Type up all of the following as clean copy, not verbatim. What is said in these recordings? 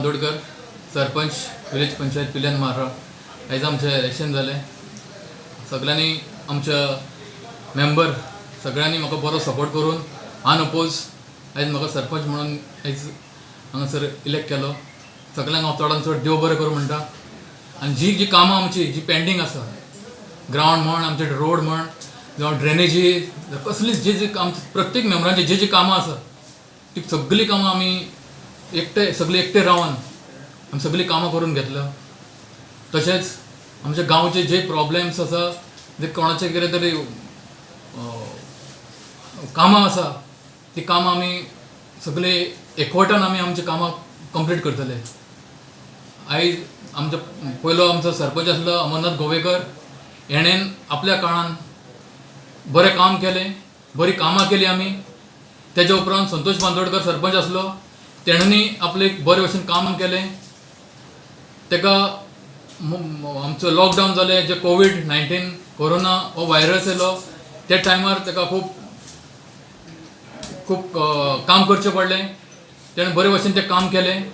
Bandodkar sarpanch village panchayat पिल्यान म्हारा आयज आमचें इलेक्शन जालें. सगळ्यांनी आमच्या मेंबर सगळ्यांनी म्हाका बरो सपोर्ट करून अनअपोज आयज म्हाका सरपंच म्हणून आयज हांगासर इलेक्ट केलो. सगळ्यांक हांव चडांत चड देव बरें करूं म्हणटा. आनी जी कामां आमची जी पेंडींग आसा, ग्रावंड म्हण, आमचे रोड म्हण, जावं ड्रेनेजी, कसली जी आमचे प्रत्येक मेंबरांची जी कामां आसा ती सगळीं कामां आमी सगळे एकटे रावन आमी सगळीं कामां करून घेतल्या. तशेंच आमच्या गांवचे जे प्रॉब्लेम्स आसा, जे कोणाचे कितें तरी कामां आसा, ती कामां आमी सगळे एकवटान आमी आमची कामां कंप्लीट करतले. आयज आमचो पयलो आमचो सरपंच आसलो अमरनाथ गोवेकर, हेणेन आपल्या काळान बरें काम केलें, बरी कामां केली आमी. तेज्या उपरांत संतोष बांदोडकर सरपंच आसलो, तेणेंनी आपले बरे भशेन काम केलें. तेका आमचो लॉकडावन जालें, जे कोविड-19 कोरोना हो व्हायरस येयलो, त्या टायमार तेका खूब काम करचें पडलें. तेणें बरे भशेन तें काम केलें.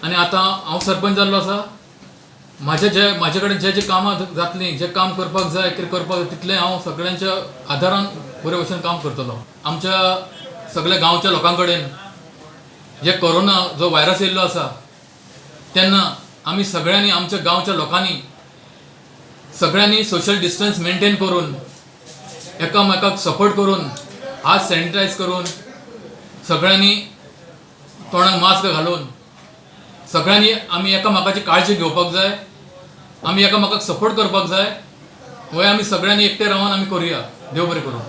आनी आतां हांव सरपंच जाल्लो आसा. म्हाजे कडेन जे कामां जातलीं, जे काम करपाक जाय, कितें करपाक जाय तितलें हांव सगळ्यांच्या आदारान बरे भशेन काम करतलो. आमच्या सगळ्या गांवच्या लोकां कडेन जे कोरोना जो व्हायरस येयल्लो आसा, तेन्ना आमी सगळ्यांनी आमच्या गांवच्या लोकांनी सगळ्यांनी सोशल डिस्टन्स मेंटेन करून, एकामेकाक सपोर्ट करून, हात सॅनिटायज करून, सगळ्यांनी तोंडाक मास्क घालून सगळ्यांनी आमी एकामेकाची काळजी घेवपाक जाय. आमी एकामेकाक सपोर्ट करपाक जाय. हो आमी सगळ्यांनी एकटे रावन आमी करुया. देव बरें करूं.